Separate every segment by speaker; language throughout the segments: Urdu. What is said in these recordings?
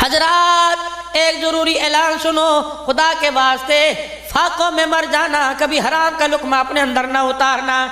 Speaker 1: حضرات ایک ضروری اعلان سنو، خدا کے واسطے فاقوں میں مر جانا، کبھی حرام کا لقمہ اپنے اندر نہ اتارنا۔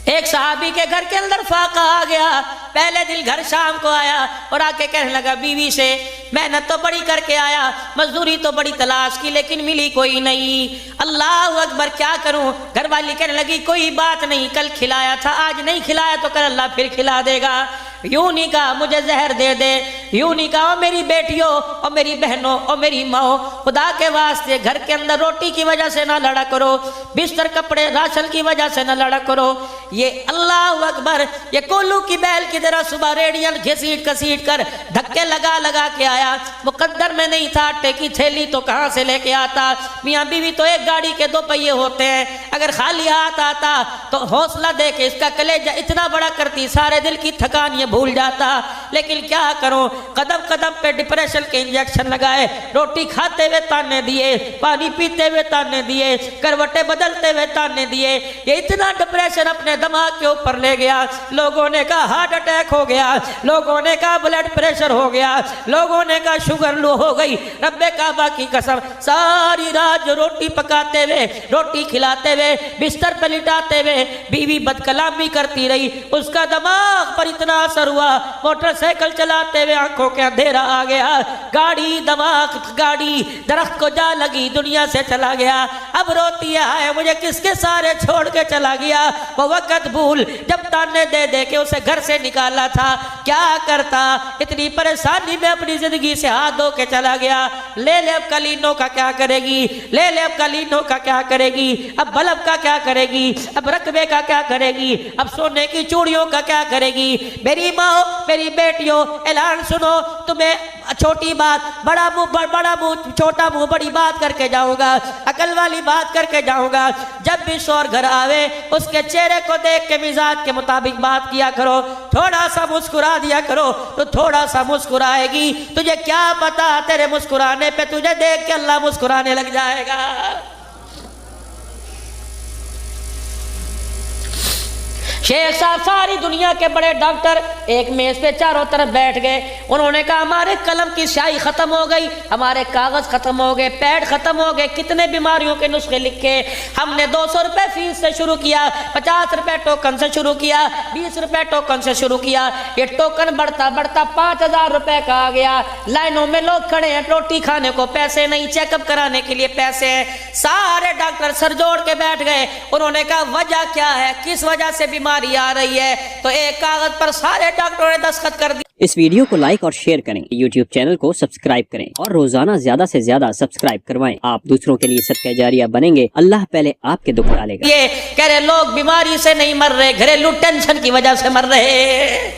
Speaker 1: ایک صحابی کے گھر کے اندر فاقہ آ گیا، پہلے دن گھر شام کو آیا اور آ کے کہنے لگا بیوی سے محنت تو بڑی کر کے آیا، مزدوری تو بڑی تلاش کی لیکن ملی کوئی نہیں، اللہ اکبر کیا کروں؟ گھر والی کہنے لگی کوئی بات نہیں، کل کھلایا تھا آج نہیں کھلایا تو کل اللہ پھر کھلا دے گا۔ یوں نہیں کہا مجھے زہر دے دے، یوں نہیں کہا میری بیٹیوں اور میری بہنوں اور میری ماں، خدا کے واسطے گھر کے اندر روٹی کی وجہ سے نہ لڑا کرو، بستر کپڑے راشن کی وجہ سے نہ لڑا کرو۔ یہ اللہ اکبر، یہ کولو کی بیل کی طرح صبح ریڑیاں گھسیٹ کر دھکے لگا کے آیا، مقدر میں نہیں تھا، آٹے کی تھیلی تو کہاں سے لے کے آتا؟ میاں بیوی تو ایک گاڑی کے دو پہیے ہوتے ہیں، اگر خالی ہاتھ آتا تو حوصلہ دے کے اس کا کلیجہ اتنا بڑا کرتی، سارے دل کی تھکان یہ بھول جاتا، لیکن کیا کروں؟ قدم قدم پہ ڈپریشن کے انجیکشن لگائے، روٹی کھاتے ہوئے تانے دیے، پانی پیتے ہوئے تانے دیے، کروٹیں بدلتے ہوئے تانے دیے، یہ اتنا ڈپریشن اپنے دماغ کے اوپر لے گیا، لوگوں نے کہا ہارٹ اٹیک ہو گیا، لوگوں نے کہا بلڈ پریشر ہو گیا، لوگوں نے کہا شوگر لو ہو گئی۔ رب کعبہ کی قسم ساری رات جو روٹی پکاتے ہوئے، روٹی کھلاتے ہوئے، بستر پہ لٹاتے ہوئے بیوی بد کلامی کرتی رہی، اس کا دماغ پر اتنا اثر ہوا، موٹر سائیکل چلاتے ہوئے آنکھوں کے اندھیرا آ گیا، گاڑی دماغ گاڑی درخت کو جا لگی، دنیا سے چلا گیا، اب روتی ہے مجھے کس کے سارے چھوڑ کے چلا گیا۔ وہ وقت بھول جب تانے دے دے کے اسے گھر سے نکالا تھا، کیا کرتا؟ اتنی پریشانی میں اپنی زندگی سے ہاتھ دھو کے چلا گیا، لے لے اب قالینوں کا کیا کرے گی، لے لے اب قالینوں کا کیا کرے گی، اب بلب کا کیا کرے گی، اب رقبے کا کیا کرے گی، اب سونے کی چوڑیوں کا کیا کرے گی؟ میری ماں میری بیٹیوں اعلان سنو، تمہیں چھوٹی بات بڑا منہ چھوٹا منہ بڑی بات کر کے جاؤں گا، عقل والی بات کر کے جاؤں گا۔ جب بھی شوہر گھر آوے اس کے چہرے کو دیکھ کے مزاج کے مطابق بات کیا کرو، تھوڑا سا مسکرا دیا کرو تو تھوڑا سا مسکرائے گی، تجھے کیا پتا تیرے مسکرانے پہ تجھے دیکھ کے اللہ مسکرانے لگ جائے گا۔ شیخ صاحب ساری دنیا کے بڑے ڈاکٹر ایک میز پہ چاروں طرف بیٹھ گئے، انہوں نے کہا ہمارے قلم کی سیاہی ختم ہو گئی، ہمارے کاغذ ختم ہو گئے، پیڈ ختم ہو گئے، کتنے بیماریوں کے نسخے لکھے، ہم نے 200 روپے فیس سے شروع کیا، 50 روپے ٹوکن سے شروع کیا، 20 روپے ٹوکن سے شروع کیا، یہ ٹوکن بڑھتا 5000 روپے کا آ گیا، لائنوں میں لوگ کھڑے ہیں، روٹی کھانے کو پیسے نہیں، چیک اپ کرانے کے لیے پیسے ہیں، سارے ڈاکٹر سر جوڑ کے بیٹھ گئے، انہوں نے کہا وجہ کیا ہے، کس وجہ سے بیماری آ رہی ہے؟ تو ایک کاغذ پر سارے ڈاکٹروں نے دستخط کر دی۔
Speaker 2: اس ویڈیو کو لائک اور شیئر کریں، یوٹیوب چینل کو سبسکرائب کریں اور روزانہ زیادہ سے زیادہ سبسکرائب کروائیں، آپ دوسروں کے لیے صدقہ جاریہ بنیں گے، اللہ پہلے آپ کے دکھ ڈالے گا۔
Speaker 1: یہ کہہ رہے لوگ بیماری سے نہیں مر رہے، گھریلو ٹینشن کی وجہ سے مر رہے،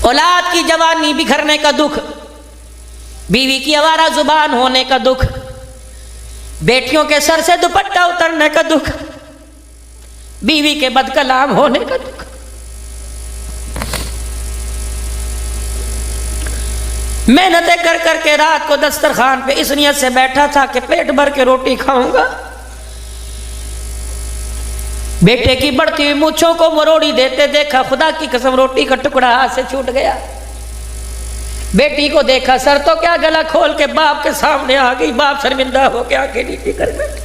Speaker 1: اولاد کی جوانی بکھرنے کا دکھ، بیوی کی آوارہ زبان ہونے کا دکھ، بیٹیوں کے سر سے دوپٹہ اترنے کا دکھ، بیوی کے بد کلام ہونے کا دکھ۔ محنتیں کر کر کے رات کو دسترخوان پہ اس نیت سے بیٹھا تھا کہ پیٹ بھر کے روٹی کھاؤں گا، بیٹے کی بڑھتی ہوئی مونچھوں کو مروڑی دیتے دیکھا، خدا کی قسم روٹی کا ٹکڑا ہاتھ سے چھوٹ گیا، بیٹی کو دیکھا سر تو کیا گلا کھول کے باپ کے سامنے آ گئی، باپ شرمندہ ہو کے آنکھیں نیچے کر بیٹھے۔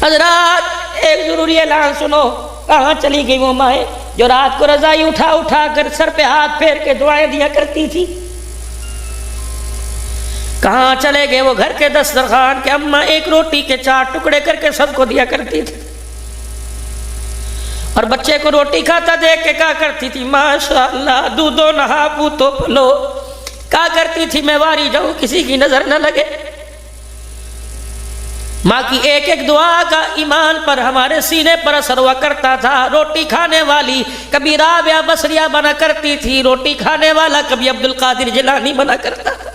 Speaker 1: حضرات ایک ضروری اعلان سنو، کہاں چلی گئی وہ مائیں جو رات کو رضائی اٹھا کر سر پہ ہاتھ پھیر کے دعائیں دیا کرتی تھی؟ کہاں چلے گئے وہ گھر کے دسترخوان کے اماں ایک روٹی کے 4 ٹکڑے کر کے سب کو دیا کرتی تھی، اور بچے کو روٹی کھاتا دیکھ کے کہا کرتی تھی ماشاءاللہ دودھو نہا پوتو پلو، کہا کرتی تھی میں واری جاؤں کسی کی نظر نہ لگے۔ ماں کی ایک ایک دعا کا ایمان پر ہمارے سینے پر اثر ہوا کرتا تھا۔ روٹی کھانے والی کبھی رابعہ بصریہ بنا کرتی تھی، روٹی کھانے والا کبھی عبدالقادر جیلانی بنا کرتا تھا۔